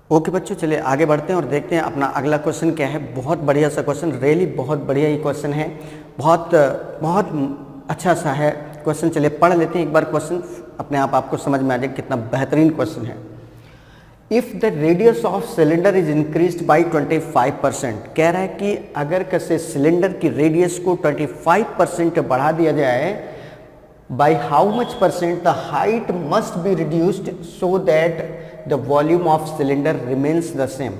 Okay बच्चों, चलिए आगे बढ़ते हैं और देखते हैं अपना अगला क्वेश्चन क्या है। बहुत बढ़िया सा क्वेश्चन, रियली बहुत बढ़िया ये क्वेश्चन है, बहुत बहुत अच्छा सा है क्वेश्चन। चलिए पढ़ लेते हैं एक बार क्वेश्चन, अपने आप आपको समझ में आ जाए कितना बेहतरीन क्वेश्चन है। If the radius of cylinder is increased by 25%, कह रहा है कि अगर कैसे सिलेंडर की रेडियस को 25% बढ़ा दिया जाए, by how much percent the height must be reduced so that the volume of cylinder remains the same।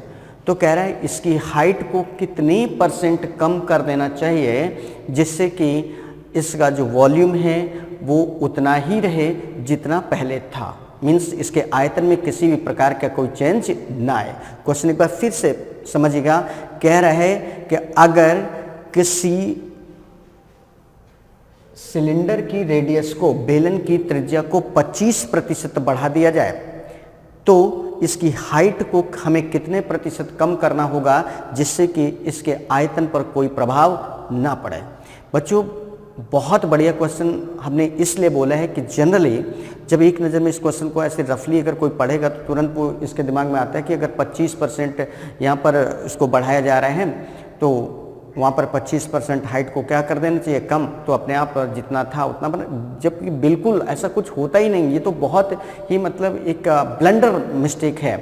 तो कह रहा है इसकी हाइट को कितनी परसेंट कम कर देना चाहिए जिससे कि इसका जो वॉल्यूम है वो उतना ही रहे जितना पहले था, मीन्स इसके आयतन में किसी भी प्रकार का कोई चेंज ना आए। क्वेश्चन एक बार फिर से समझिएगा, कह रहा है कि अगर किसी सिलेंडर की रेडियस को, बेलन की त्रिज्या को 25% बढ़ा दिया जाए तो इसकी हाइट को हमें कितने प्रतिशत कम करना होगा जिससे कि इसके आयतन पर कोई प्रभाव ना पड़े। बच्चों बहुत बढ़िया क्वेश्चन हमने इसलिए बोला है कि जनरली जब एक नज़र में इस क्वेश्चन को ऐसे रफली अगर कोई पढ़ेगा तो तुरंत वो इसके दिमाग में आता है कि अगर 25% यहाँ पर इसको बढ़ाया जा रहा है तो वहाँ पर 25% हाइट को क्या कर देना चाहिए, कम, तो अपने आप जितना था उतना बना, जबकि बिल्कुल ऐसा कुछ होता ही नहीं। ये तो बहुत ही मतलब एक ब्लंडर मिस्टेक है,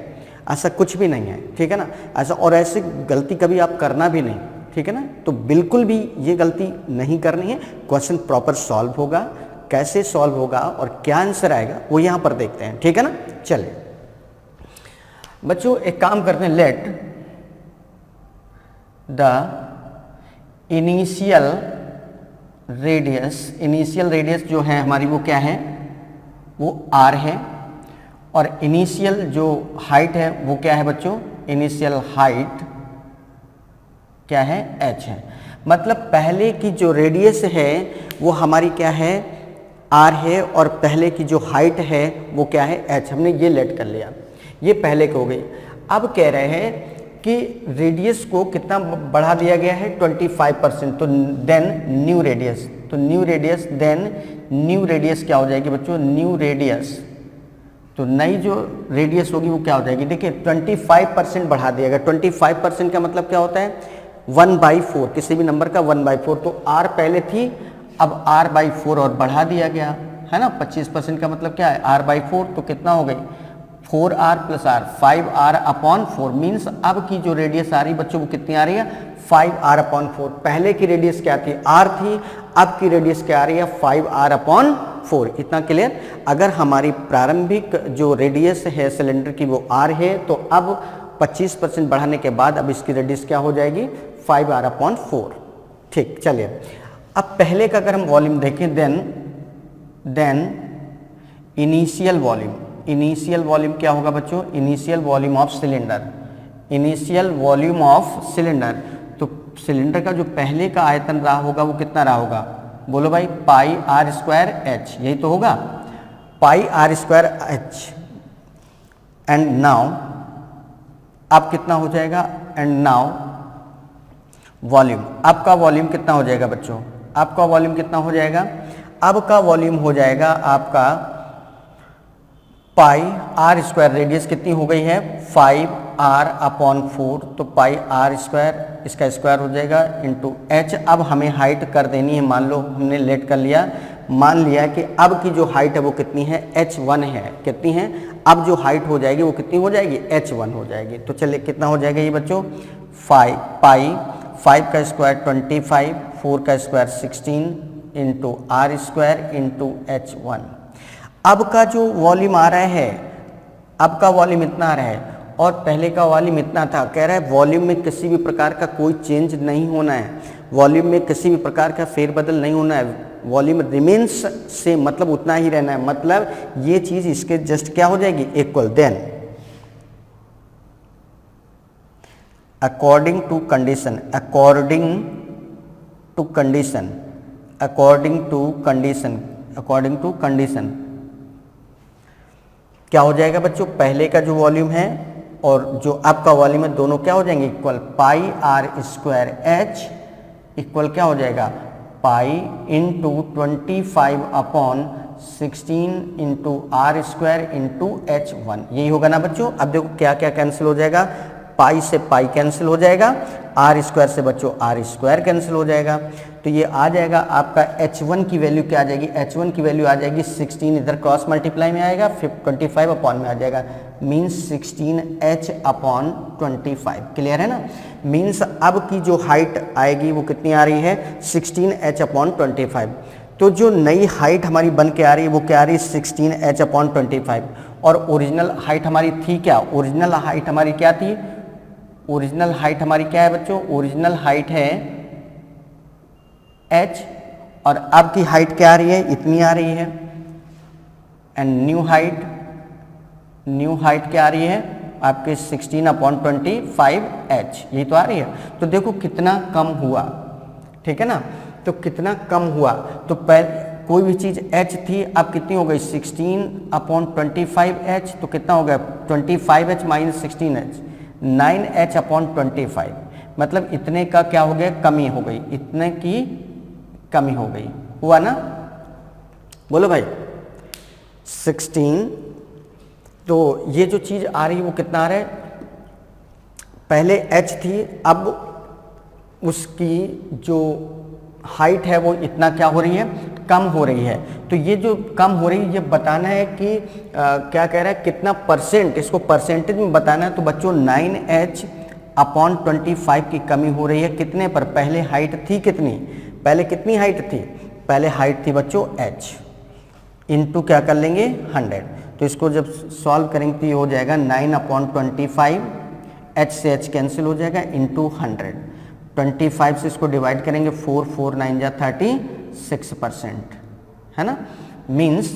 ऐसा कुछ भी नहीं है, ठीक है ना। ऐसा और ऐसी गलती कभी आप करना भी नहीं, ठीक है ना। तो बिल्कुल भी ये गलती नहीं करनी है। क्वेश्चन प्रॉपर सॉल्व होगा, कैसे सॉल्व होगा और क्या आंसर आएगा वो यहाँ पर देखते हैं, ठीक है ना। चलिए बच्चों एक काम करते हैं, लेट द इनिशियल रेडियस जो है हमारी वो क्या है, वो r है, और इनिशियल जो हाइट है वो क्या है बच्चों, इनिशियल हाइट क्या है, h है। मतलब पहले की जो रेडियस है वो हमारी क्या है, r है, और पहले की जो हाइट है वो क्या है, h। हमने ये लेट कर लिया, ये पहले की हो गई। अब कह रहे हैं कि रेडियस को कितना बढ़ा दिया गया है, 25%, तो देन न्यू रेडियस, तो new radius, then new radius क्या हो जाएगी बच्चों, न्यू रेडियस, तो नई जो रेडियस होगी वो क्या हो जाएगी, देखिए 25% बढ़ा दिया गया। 25% का मतलब क्या होता है, 1/4, किसी भी नंबर का 1/4, तो r पहले थी, अब r/4 और बढ़ा दिया गया है ना। 25% का मतलब क्या है, r/4, तो कितना हो गई, 4r + r, 5r/4, मीन्स अब की जो रेडियस आ रही बच्चों वो कितनी आ रही है, 5r/4। पहले की रेडियस क्या थी, r थी, अब की रेडियस क्या आ रही है, 5r/4। इतना क्लियर। अगर हमारी प्रारंभिक जो रेडियस है सिलेंडर की वो r है, तो अब 25% बढ़ाने के बाद अब इसकी रेडियस क्या हो जाएगी, 5r/4। ठीक, चलिए अब पहले का अगर हम वॉल्यूम देखें, देन इनिशियल वॉल्यूम क्या होगा बच्चों, initial volume of cylinder, initial volume of cylinder, तो सिलेंडर का जो पहले का आयतन रहा होगा वो कितना रहा होगा, बोलो भाई, πr²h, यही तो होगा, πr²h। एंड नाउ अब कितना हो जाएगा, एंड नाउ वॉल्यूम, आपका वॉल्यूम कितना हो जाएगा बच्चों, आपका वॉल्यूम कितना हो जाएगा, अब का वॉल्यूम हो जाएगा आपका πr², रेडियस कितनी हो गई है, 5r/4, तो πr², इसका स्क्वायर हो जाएगा इंटू h। अब हमें हाइट कर देनी है, मान लो हमने लेट कर लिया, मान लिया कि अब की जो हाइट है वो कितनी है, h1 है, कितनी है, अब जो हाइट हो जाएगी वो कितनी हो जाएगी, h1 हो जाएगी। तो चलिए कितना हो जाएगा ये बच्चों, 5 का स्क्वायर 25, 4 का square 16 into r² into h1। अब का जो वॉल्यूम आ रहा है, अब का वॉल्यूम इतना आ रहा है और पहले का वॉल्यूम इतना था। कह रहा है वॉल्यूम में किसी भी प्रकार का कोई चेंज नहीं होना है, वॉल्यूम में किसी भी प्रकार का फेरबदल नहीं होना है, वॉल्यूम रिमेन्स से मतलब उतना ही रहना है, मतलब ये चीज इसके जस्ट क्या हो जाएगी, equal. Then according to condition क्या हो जाएगा बच्चों, पहले का जो वॉल्यूम है और जो आपका वॉल्यूम है दोनों क्या हो जाएंगे, इक्वल। πr²h इक्वल क्या हो जाएगा, pi into 25/4 16 into r square into H1, यही होगा ना बच्चों। अब देखो क्या क्या कैंसिल हो जाएगा, पाई से पाई कैंसिल हो जाएगा, आर स्क्वायर से बच्चों आर स्क्वायर कैंसिल हो जाएगा, तो ये आ जाएगा आपका H1 की वैल्यू क्या आ जाएगी, H1 की वैल्यू आ जाएगी 16, इधर क्रॉस मल्टीप्लाई में आएगा, फिर 25 अपॉन में आ जाएगा, मीन्स 16H अपॉन 25। क्लियर है ना। मीन्स अब की जो हाइट आएगी वो कितनी आ रही है, 16H अपॉन 25। तो जो नई हाइट हमारी बन के आ रही है वो क्या आ रही है, 16H अपॉन 25। और ओरिजिनल हाइट हमारी थी क्या, ओरिजिनल हाइट हमारी क्या थी, ओरिजिनल हाइट हमारी क्या है बच्चों, ओरिजिनल हाइट है h, और अब की हाइट क्या आ रही है, इतनी आ रही है। एंड न्यू हाइट क्या आ रही है आपके 16 अपॉन 25h, यही तो आ रही है। तो देखो कितना कम हुआ, ठीक है ना, तो कितना कम हुआ। तो पहले कोई भी चीज़ h थी, अब कितनी हो गई 16 अपॉन 25h, तो कितना हो गया 25h minus 16h, 9h upon 25, मतलब इतने का क्या हो गया, कमी हो गई, इतने की कमी हो गई, हुआ ना, बोलो भाई 16। तो ये जो चीज़ आ रही है वो कितना आ रहा है, पहले h थी, अब उसकी जो हाइट है वो इतना क्या हो रही है, कम हो रही है। तो ये जो कम हो रही है ये बताना है कि क्या कह रहा है, कितना परसेंट, इसको परसेंटेज में बताना है। तो बच्चों 9h अपॉन 25 की कमी हो रही है, कितने पर, पहले हाइट थी कितनी, पहले कितनी हाइट थी, पहले हाइट थी बच्चों h, इंटू क्या कर लेंगे 100। तो इसको जब सॉल्व करेंगे तो ये हो जाएगा 9 अपॉन 25, h से h कैंसिल हो जाएगा, इंटू 100, 25 से इसको डिवाइड करेंगे, 4 4 9 जा 36%, है ना। मीन्स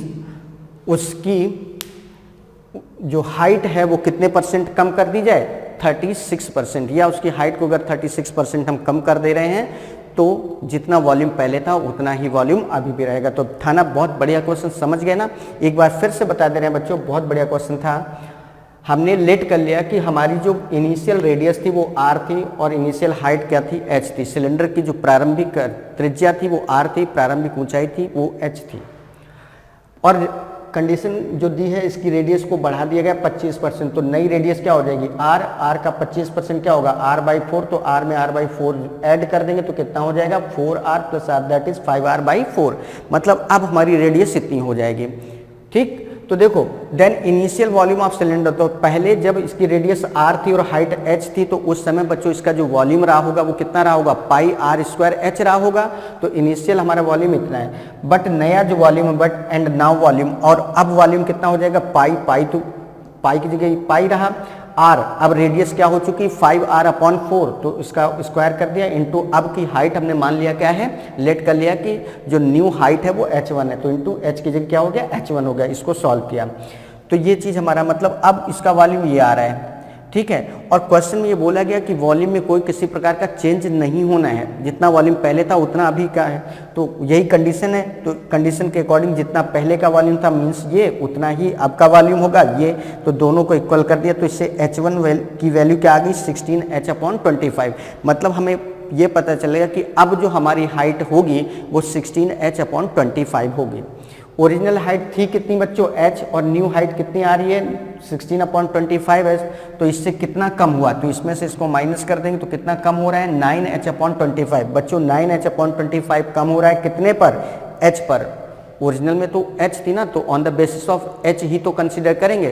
उसकी जो हाइट है वो कितने परसेंट कम कर दी जाए, 36%, या उसकी हाइट को अगर 36% हम कम कर दे रहे हैं तो जितना वॉल्यूम पहले था उतना ही वॉल्यूम अभी भी रहेगा। तो था ना, बहुत बढ़िया क्वेश्चन, समझ गए ना। एक बार फिर से बता दे रहे हैं बच्चों, बहुत बढ़िया क्वेश्चन था। हमने लेट कर लिया कि हमारी जो इनिशियल रेडियस थी वो r थी और इनिशियल हाइट क्या थी, h थी। सिलेंडर की जो प्रारंभिक त्रिज्या थी वो r थी, प्रारंभिक ऊंचाई थी वो h थी, और कंडीशन जो दी है इसकी रेडियस को बढ़ा दिया गया 25%। तो नई रेडियस क्या हो जाएगी r का 25% क्या होगा r/4, तो r में r/4 ऐड कर देंगे तो कितना हो जाएगा 4r + r, that is 5r/4। मतलब अब हमारी रेडियस इतनी हो जाएगी, ठीक। तो देखो then initial volume of cylinder, तो पहले जब इसकी रेडियस r थी और हाइट h थी तो उस समय बच्चों इसका जो वॉल्यूम रहा होगा वो कितना रहा होगा, πr² रहा होगा। तो इनिशियल हमारा वॉल्यूम इतना है, बट नया जो वॉल्यूम है, बट एंड नाउ वॉल्यूम, और अब वॉल्यूम कितना हो जाएगा पाई, तो पाई की जगह पाई रहा, r, अब रेडियस क्या हो चुकी 5r/4, तो इसका स्क्वायर कर दिया, इंटू अब की हाइट हमने मान लिया क्या है, लेट कर लिया कि जो न्यू हाइट है वो h1 है, तो इंटू h की जगह क्या हो गया h1 हो गया, इसको सॉल्व किया। तो ये चीज़ हमारा मतलब अब इसका वॉल्यूम ये आ रहा है, ठीक है। और क्वेश्चन में ये बोला गया कि वॉल्यूम में कोई किसी प्रकार का चेंज नहीं होना है, जितना वॉल्यूम पहले था उतना अभी का है, तो यही कंडीशन है। तो कंडीशन के अकॉर्डिंग जितना पहले का वॉल्यूम था मीन्स ये उतना ही अब का वॉल्यूम होगा ये, तो दोनों को इक्वल कर दिया। तो इससे h1 की वैल्यू क्या आ गई 16h/25। मतलब हमें ये पता चलेगा कि अब जो हमारी हाइट होगी वो 16h/25 होगी। ओरिजिनल हाइट थी कितनी बच्चों h, और न्यू हाइट कितनी आ रही है 16/25h, तो इससे कितना कम हुआ, तो इसमें से इसको माइनस कर देंगे तो कितना कम हो रहा है 9h/25। बच्चों 9h/25 कम हो रहा है कितने पर, h पर। ओरिजिनल में तो h थी ना, तो on the basis of h ही तो कंसीडर करेंगे।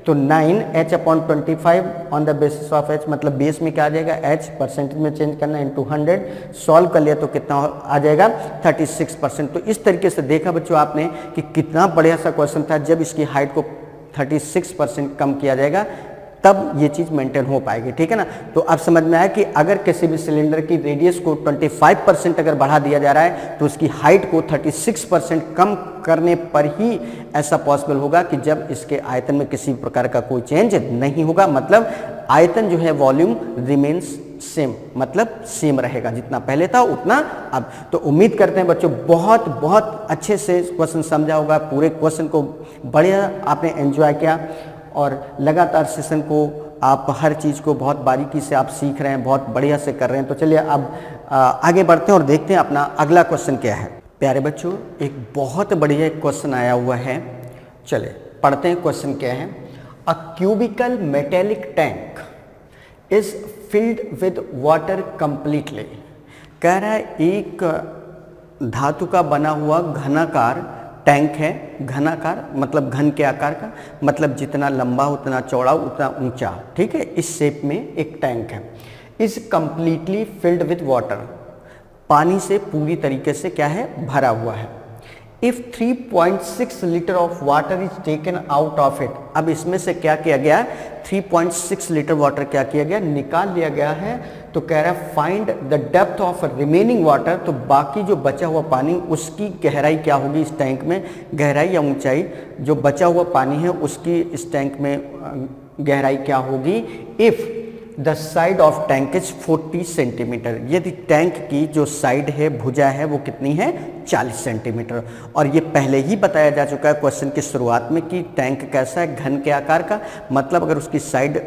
तो 9h/25 on the basis of h, मतलब बेस में क्या आ जाएगा h, परसेंटेज में चेंज करना इंटू 100, सॉल्व कर लिया तो कितना आ जाएगा 36%। तो इस तरीके से देखा बच्चों आपने कि कितना बढ़िया सा क्वेश्चन था। जब इसकी हाइट को 36% कम किया जाएगा तब ये चीज़ मेंटेन हो पाएगी, ठीक है ना। तो अब समझ में आया कि अगर किसी भी सिलेंडर की रेडियस को 25% अगर बढ़ा दिया जा रहा है तो उसकी हाइट को 36% कम करने पर ही ऐसा पॉसिबल होगा कि जब इसके आयतन में किसी प्रकार का कोई चेंज नहीं होगा, मतलब आयतन जो है वॉल्यूम रिमेन्स सेम, मतलब सेम रहेगा, जितना पहले था उतना अब। तो उम्मीद करते हैं बच्चों बहुत बहुत अच्छे से क्वेश्चन समझा होगा, पूरे क्वेश्चन को बढ़िया आपने एंजॉय किया, और लगातार सेशन को आप हर चीज़ को बहुत बारीकी से आप सीख रहे हैं, बहुत बढ़िया से कर रहे हैं। तो चलिए अब आगे बढ़ते हैं और देखते हैं अपना अगला क्वेश्चन क्या है। प्यारे बच्चों, एक बहुत बढ़िया क्वेश्चन आया हुआ है। चले पढ़ते हैं क्वेश्चन क्या है। A cubical metallic tank is filled with water completely. कह रहा है एक धातु का बना हुआ घनाकार टैंक है। घनाकार मतलब घन के आकार का, मतलब जितना लंबा उतना चौड़ा उतना ऊंचा, ठीक है। इस शेप में एक टैंक है। Is completely filled with water, पानी से पूरी तरीके से क्या है, भरा हुआ है। If 3.6 litre of water is taken out of it, अब इसमें से क्या किया गया, 3.6 लीटर वाटर क्या किया गया, निकाल लिया गया है। तो कह रहा है find the depth of remaining water, तो बाकी जो बचा हुआ पानी उसकी गहराई क्या होगी इस टैंक में, गहराई या ऊंचाई, जो बचा हुआ पानी है उसकी इस टैंक में गहराई क्या होगी। If the side of tank is 40 centimetre, यदि टैंक की जो साइड है, भुजा है, वो कितनी है, 40 सेंटीमीटर। और ये पहले ही बताया जा चुका है क्वेश्चन की शुरुआत में कि टैंक कैसा है, घन के आकार का, मतलब अगर उसकी साइड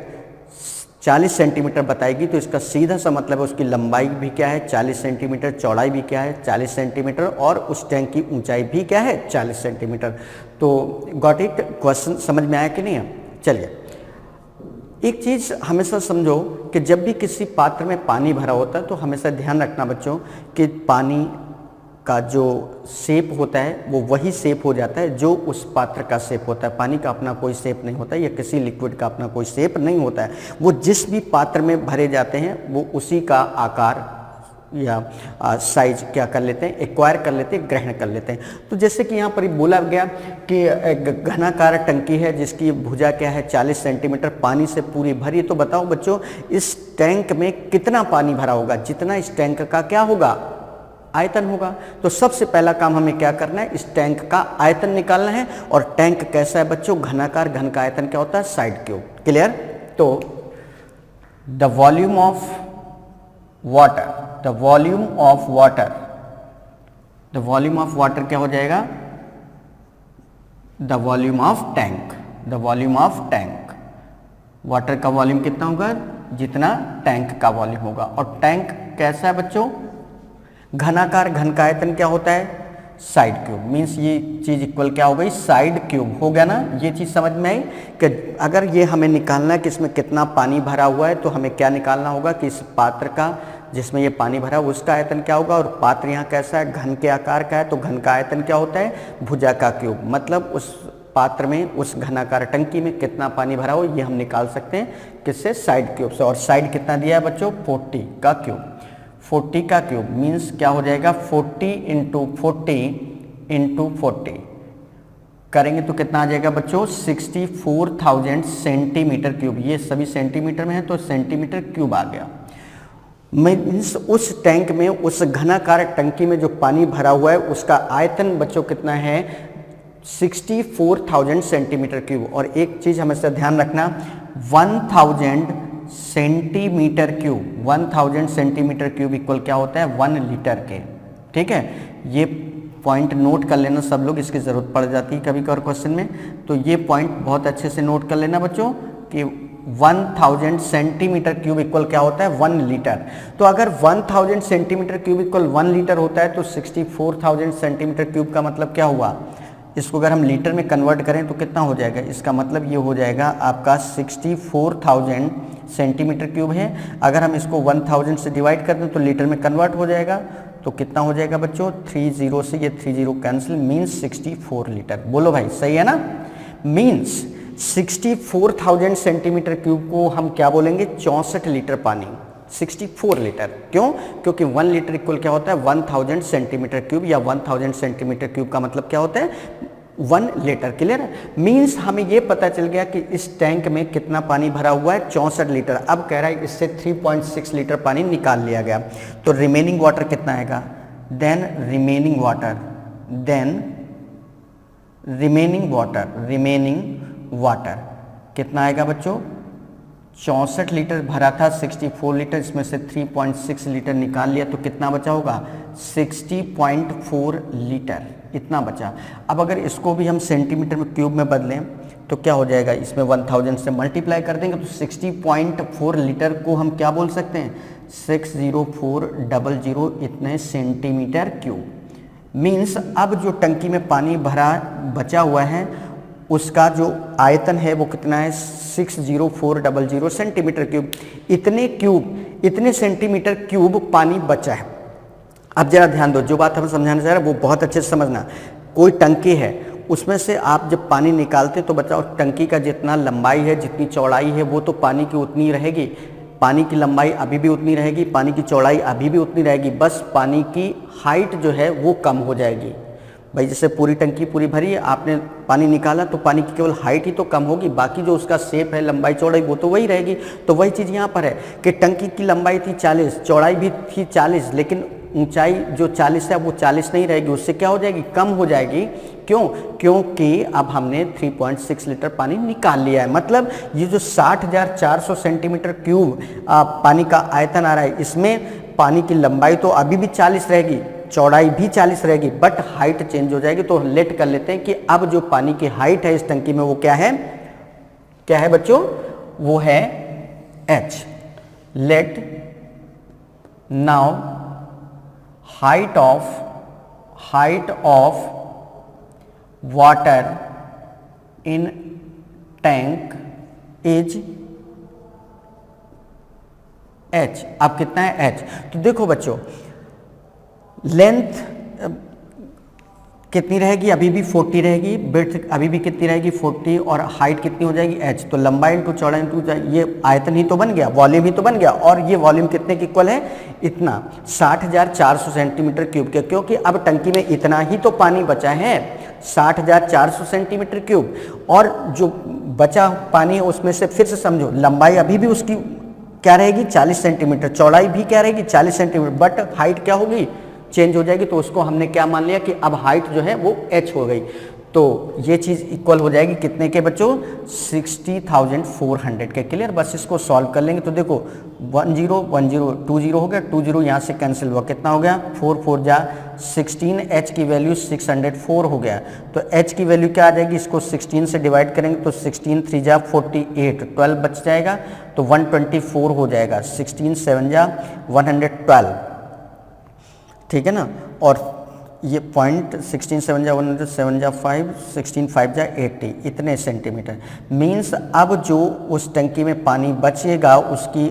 40 सेंटीमीटर बताएगी तो इसका सीधा सा मतलब है उसकी लंबाई भी क्या है 40 सेंटीमीटर, चौड़ाई भी क्या है 40 सेंटीमीटर, और उस टैंक की ऊंचाई भी क्या है 40 सेंटीमीटर। तो गॉट इट, क्वेश्चन समझ में आया कि नहीं है। चलिए, एक चीज़ हमेशा समझो कि जब भी किसी पात्र में पानी भरा होता है तो हमेशा ध्यान रखना बच्चों कि पानी का जो शेप होता है वो वही शेप हो जाता है जो उस पात्र का शेप होता है। पानी का अपना कोई शेप नहीं होता है, या किसी लिक्विड का अपना कोई शेप नहीं होता है। वो जिस भी पात्र में भरे जाते हैं वो उसी का आकार या साइज क्या कर लेते हैं, एक्वायर कर लेते हैं, ग्रहण कर लेते हैं। तो जैसे कि यहाँ पर बोला गया कि घनाकार टंकी है जिसकी भुजा क्या है 40 सेंटीमीटर, पानी से पूरी भरी। तो बताओ बच्चों इस टैंक में कितना पानी भरा होगा, जितना इस टैंक का क्या होगा, आयतन होगा। तो सबसे पहला काम हमें क्या करना है, इस टैंक का आयतन निकालना है। और टैंक कैसा है बच्चों, घनाकार, घन का आयतन क्या होता है, साइड क्यूब। क्लियर। तो the volume of water, the volume of water, the volume of water क्या हो जाएगा, the volume of tank, the volume of tank. Water का वॉल्यूम कितना होगा, जितना टैंक का वॉल्यूम होगा। और टैंक कैसा है बच्चों, घनाकार, घन का आयतन क्या होता है, साइड क्यूब। मीन्स ये चीज इक्वल क्या हो गई, साइड क्यूब हो गया ना। ये चीज समझ में आई कि अगर ये हमें निकालना है कि इसमें कितना पानी भरा हुआ है, तो हमें क्या निकालना होगा कि इस पात्र का जिसमें ये पानी भरा है उसका आयतन क्या होगा। और पात्र यहाँ कैसा है, घन के आकार का है, तो घन का आयतन क्या होता है, भुजा का क्यूब। मतलब उस पात्र में, उस घनाकार टंकी में कितना पानी भरा हो ये हम निकाल सकते हैं किससे, साइड क्यूब से। और साइड कितना दिया है बच्चों, 40 का क्यूब। 40 का क्यूब मीन्स क्या हो जाएगा, 40 इंटू 40 करेंगे तो कितना आ जाएगा बच्चों, 64,000 सेंटीमीटर क्यूब। ये सभी सेंटीमीटर में है तो सेंटीमीटर क्यूब आ गया। मीन्स उस टैंक में, उस घनाकार टंकी में जो पानी भरा हुआ है उसका आयतन बच्चों कितना है, 64,000 सेंटीमीटर क्यूब। और एक चीज हमेशा ध्यान रखना, 1000 centimetre cube, 1000 centimetre cube equal क्या होता है, 1 लीटर के। ठीक है, ये पॉइंट नोट कर लेना सब लोग, इसकी जरूरत पड़ जाती है कभी कभार क्वेश्चन में। तो ये पॉइंट बहुत अच्छे से नोट कर लेना बच्चों कि 1000 सेंटीमीटर क्यूब इक्वल क्या होता है, 1 लीटर। तो अगर 1000 सेंटीमीटर क्यूब इक्वल 1 लीटर होता है तो 64,000 सेंटीमीटर क्यूब का मतलब क्या हुआ, इसको अगर हम लीटर में कन्वर्ट करें तो कितना हो जाएगा, इसका मतलब ये हो जाएगा आपका 64,000 सेंटीमीटर क्यूब है। अगर हम इसको 1000 से डिवाइड कर दें तो लीटर में कन्वर्ट हो जाएगा। तो कितना हो जाएगा बच्चों, 30 से ये 30 कैंसिल, मीन्स 64 लीटर। बोलो भाई सही है ना। मीन्स 64,000 सेंटीमीटर क्यूब को हम क्या बोलेंगे, 64 लीटर पानी, 64 लीटर। क्यों, क्योंकि 1 लीटर इक्वल क्या होता है, 1000 सेंटीमीटर क्यूब, या 1000 सेंटीमीटर क्यूब का मतलब क्या होता है, 1 लीटर। क्लियर है। मीन्स हमें ये पता चल गया कि इस टैंक में कितना पानी भरा हुआ है, 64 लीटर। अब कह रहा है इससे 3.6 लीटर पानी निकाल लिया गया, तो रिमेनिंग वाटर कितना आएगा, then remaining water, then remaining water कितना आएगा बच्चों, 64 लीटर भरा था, 64 लीटर, इसमें से 3.6 लीटर निकाल लिया तो कितना बचा होगा, 60.4 लीटर, इतना बचा। अब अगर इसको भी हम सेंटीमीटर में क्यूब में बदलें तो क्या हो जाएगा, इसमें 1000 से मल्टीप्लाई कर देंगे तो 60.4 लीटर को हम क्या बोल सकते हैं, 60400 इतने सेंटीमीटर क्यूब। मीन्स अब जो टंकी में पानी भरा बचा हुआ है उसका जो आयतन है वो कितना है 60400 सेंटीमीटर क्यूब। इतने सेंटीमीटर क्यूब पानी बचा है। अब जरा ध्यान दो, जो बात हम समझाना चाह रहे हैं वो बहुत अच्छे से समझना। कोई टंकी है, उसमें से आप जब पानी निकालते तो बताओ टंकी का जितना लंबाई है, जितनी चौड़ाई है, वो तो पानी की उतनी रहेगी। पानी की लंबाई अभी भी उतनी रहेगी, पानी की चौड़ाई अभी भी उतनी रहेगी, बस पानी की हाइट जो है वो कम हो जाएगी। भाई जैसे पूरी टंकी पूरी भरी है, आपने पानी निकाला तो पानी की केवल हाइट ही तो कम होगी, बाकी जो उसका शेप है, लंबाई चौड़ाई, वो तो वही रहेगी। तो वही चीज़ यहाँ पर है कि टंकी की लंबाई थी 40, चौड़ाई भी थी 40, लेकिन ऊंचाई जो 40 है वो 40 नहीं रहेगी, उससे क्या हो जाएगी, कम हो जाएगी। क्यों? क्योंकि अब हमने 3.6 लीटर पानी निकाल लिया है। मतलब ये जो 60,400 सेंटीमीटर क्यूब पानी का आयतन आ रहा है, इसमें पानी की लंबाई तो अभी भी 40 रहेगी, चौड़ाई भी 40 रहेगी, बट हाइट चेंज हो जाएगी। तो लेट कर लेते हैं कि अब जो पानी की हाइट है इस टंकी में वो क्या है, क्या है बच्चों, वो है h। Let now height of water in tank is h। अब कितना है h? तो देखो बच्चों, लेंथ कितनी रहेगी, अभी भी 40 रहेगी, ब्रेड्थ अभी भी कितनी रहेगी 40, और हाइट कितनी हो जाएगी h। तो लंबाई इंटू चौड़ाई इंटू ये आयतन ही तो बन गया, वॉल्यूम ही तो बन गया, और ये वॉल्यूम कितने के इक्वल है, इतना 60,400 सेंटीमीटर क्यूब के। क्योंकि अब टंकी में इतना ही तो पानी बचा है, 60,400 सेंटीमीटर क्यूब, और जो बचा पानी है उसमें से फिर से समझो, लंबाई अभी भी उसकी क्या रहेगी 40 सेंटीमीटर, चौड़ाई भी क्या रहेगी 40 सेंटीमीटर, बट हाइट क्या होगी, चेंज हो जाएगी। तो उसको हमने क्या मान लिया कि अब हाइट जो है वो h हो गई। तो ये चीज़ इक्वल हो जाएगी कितने के बच्चों, 60,400 के। क्लियर? बस इसको सॉल्व कर लेंगे तो देखो 10 10 20 हो गया, 20 यहाँ से कैंसिल हुआ, कितना हो गया 4 4 जा 16, h की वैल्यू 604 हो गया। तो h की वैल्यू क्या आ जाएगी, इसको 16 से डिवाइड करेंगे तो 16 3 जा 48, 12 बच जाएगा तो 124 हो जाएगा, 16 7 जा 112, ठीक है ना। और ये पॉइंट 16 7 जा 100, 7 जा 5, 16 5 जा 80, इतने सेंटीमीटर। मीन्स अब जो उस टंकी में पानी बचेगा उसकी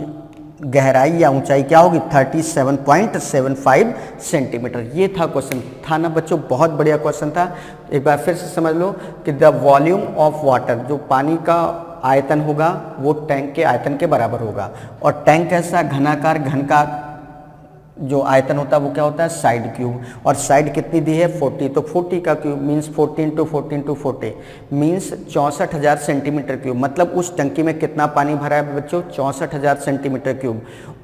गहराई या ऊंचाई क्या होगी, 37.75 सेंटीमीटर। ये था क्वेश्चन, था ना बच्चों, बहुत बढ़िया क्वेश्चन था। एक बार फिर से समझ लो कि द वॉल्यूम ऑफ वाटर, जो पानी का आयतन होगा वो टैंक के आयतन के बराबर होगा। और टैंक कैसा, घनाकार, घन का जो आयतन होता है वो क्या होता है, साइड क्यूब, और साइड कितनी दी है 40, तो 40 का cube means 14 × 14 × 40 means 64,000 centimetre cube. मतलब उस टंकी में कितना पानी भरा है बच्चों, 64,000 सेंटीमीटर क्यूब।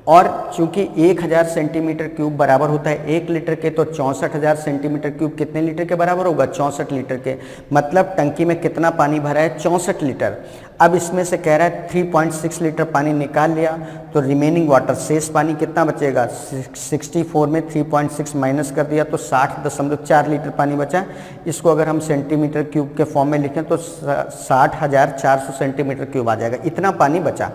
और चूंकि 1000 सेंटीमीटर क्यूब बराबर होता है 1 लीटर के, तो 64,000 सेंटीमीटर क्यूब कितने लीटर के बराबर होगा, 64 लीटर के। मतलब टंकी में कितना पानी भरा है, 64 लीटर। अब इसमें से कह रहा है 3.6 लीटर पानी निकाल लिया, तो रिमेनिंग वाटर, शेष पानी कितना बचेगा, 64 में 3.6 माइनस कर दिया तो 60.4 लीटर पानी बचा। इसको अगर हम सेंटीमीटर क्यूब के फॉर्म में लिखें तो 60,400 सेंटीमीटर क्यूब आ जाएगा, इतना पानी बचा।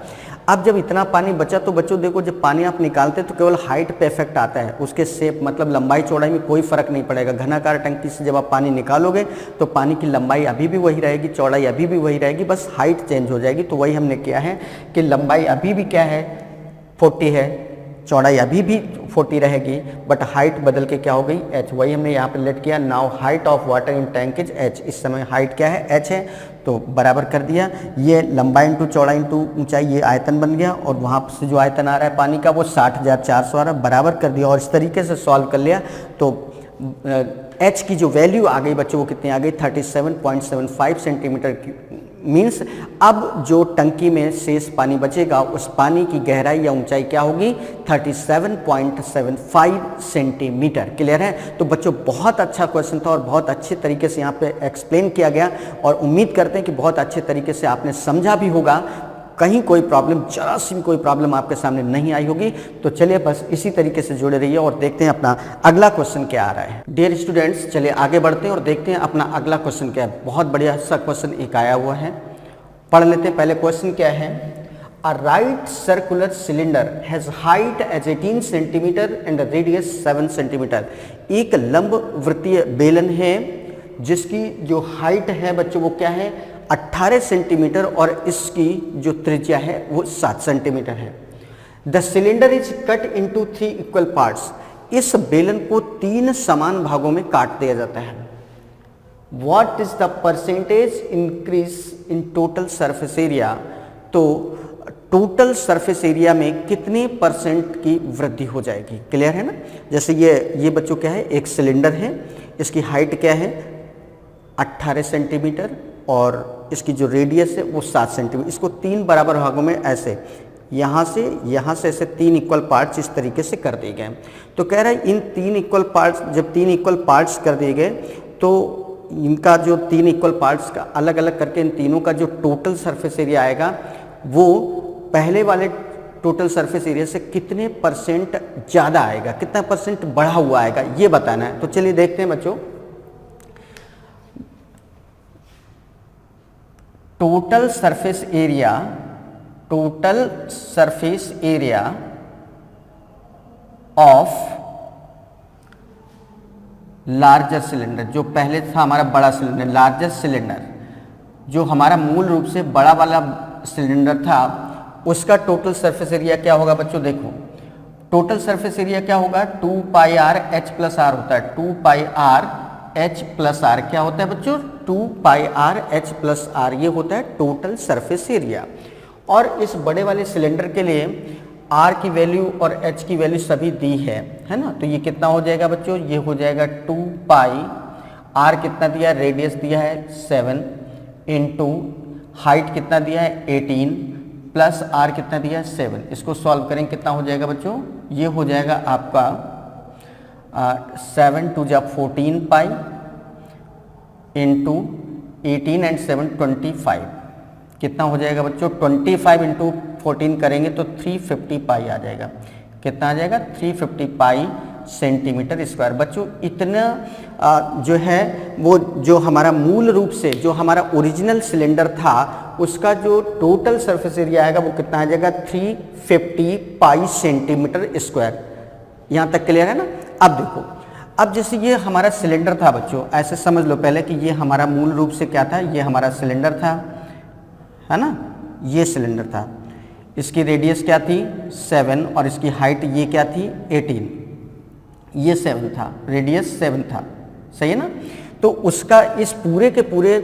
अब जब इतना पानी बचा तो बच्चों देखो, जब पानी आप निकालते तो केवल हाइट पे इफेक्ट आता है, उसके शेप मतलब लंबाई चौड़ाई में कोई फर्क नहीं पड़ेगा। घनाकार टंकी से जब आप पानी निकालोगे तो पानी की लंबाई अभी भी वही रहेगी, चौड़ाई अभी भी वही रहेगी, बस हाइट चेंज हो जाएगी। तो वही हमने किया है कि लंबाई अभी भी क्या है 40 है, चौड़ाई अभी भी 40 रहेगी, बट हाइट बदल के क्या हो गई h। वही हमने यहाँ पे लेट किया, now height of water in tank is h। इस समय हाइट क्या है, h है, तो बराबर कर दिया। ये लंबाई इंटू चौड़ाई इंटू ऊंचाई, ये आयतन बन गया, और वहाँ से जो आयतन आ रहा है पानी का वो 60,400 आ रहा है, बराबर कर दिया। और इस तरीके से सॉल्व कर लिया तो h की जो वैल्यू आ गई बच्चों वो कितनी आ गई, 37.75 सेंटीमीटर। मीन्स अब जो टंकी में शेष पानी बचेगा उस पानी की गहराई या ऊंचाई क्या होगी, 37.75 सेंटीमीटर। क्लियर है? तो बच्चों बहुत अच्छा क्वेश्चन था और बहुत अच्छे तरीके से यहाँ पे एक्सप्लेन किया गया, और उम्मीद करते हैं कि बहुत अच्छे तरीके से आपने समझा भी होगा, कहीं कोई प्रॉब्लम, जरा सी कोई प्रॉब्लम आपके सामने नहीं आई होगी। तो चलिए बस इसी तरीके से जुड़े रहिए और देखते हैं अपना अगला क्वेश्चन क्या आ रहा है। डियर स्टूडेंट्स, चलिए आगे बढ़ते हैं और देखते हैं अपना अगला क्वेश्चन क्या है। बहुत बढ़िया सा क्वेश्चन एक आया हुआ है, पढ़ लेते हैं। पहले क्वेश्चन क्या है, A right circular cylinder has height as 18 centimeter and radius 7 centimeter. एक लंब वृत्तीय बेलन है जिसकी जो हाइट है बच्चों वो क्या है 18 सेंटीमीटर और इसकी जो त्रिज्या है वो 7 सेंटीमीटर है. The cylinder is cut into 3 equal parts. इस बेलन को 3 समान भागों में काट दिया जाता है. What is the percentage increase in total surface area. तो टोटल सरफेस एरिया में कितने परसेंट की वृद्धि हो जाएगी. क्लियर है ना. जैसे ये बच्चों क्या है एक सिलेंडर है, इसकी हाइट क्या है 18 सेंटीमीटर और इसकी जो रेडियस है वो 7 सेंटीमीटर. इसको 3 बराबर भागों में ऐसे यहाँ से ऐसे 3 इक्वल पार्ट्स इस तरीके से कर दिए गए. तो कह रहा है इन 3 इक्वल पार्ट्स, जब 3 इक्वल पार्ट्स कर दिए गए तो इनका जो 3 इक्वल पार्ट्स का अलग अलग करके इन तीनों का जो टोटल सरफेस एरिया आएगा वो पहले वाले टोटल सरफेस एरिया से कितने परसेंट ज़्यादा आएगा, कितना परसेंट बढ़ा हुआ आएगा, ये बताना है. तो चलिए देखते हैं बच्चों. Total surface area of larger cylinder, जो पहले था हमारा बड़ा सिलेंडर, लार्जर सिलेंडर, जो हमारा मूल रूप से बड़ा वाला सिलेंडर था, उसका टोटल सरफेस एरिया क्या होगा बच्चों. देखो टोटल सरफेस एरिया क्या होगा 2 pi R H plus are होता है. 2 pi R H plus are क्या होता है बच्चों 2 pi R H plus are, ये होता है टोटल सरफेस एरिया. और इस बड़े वाले सिलेंडर के लिए आर की वैल्यू और एच की वैल्यू सभी दी है ना. तो ये कितना हो जाएगा बच्चों, ये हो जाएगा 2 पाई आर कितना दिया है, रेडियस दिया है 7 इंटू हाइट कितना दिया है 18 प्लस आर कितना दिया है 7. इसको सॉल्व करेंगे कितना हो जाएगा बच्चों, ये हो जाएगा आपका 7 2 जा 14 पाई इंटू 18 एंड 7 25. कितना हो जाएगा बच्चों 25 इंटू 14 करेंगे तो 350 पाई आ जाएगा. कितना आ जाएगा 350 पाई सेंटीमीटर स्क्वायर. बच्चों इतना जो है वो जो हमारा मूल रूप से जो हमारा ओरिजिनल सिलेंडर था उसका जो टोटल सरफेस एरिया आएगा वो कितना आ जाएगा 350 पाई सेंटीमीटर स्क्वायर. यहाँ तक क्लियर है ना. अब देखो, अब जैसे ये हमारा सिलेंडर था बच्चों, ऐसे समझ लो पहले कि ये हमारा मूल रूप से क्या था, ये हमारा सिलेंडर था है ना, ये सिलेंडर था. इसकी रेडियस क्या थी 7 और इसकी हाइट ये क्या थी 18. ये 7 था, रेडियस 7 था, सही है ना. तो उसका इस पूरे के पूरे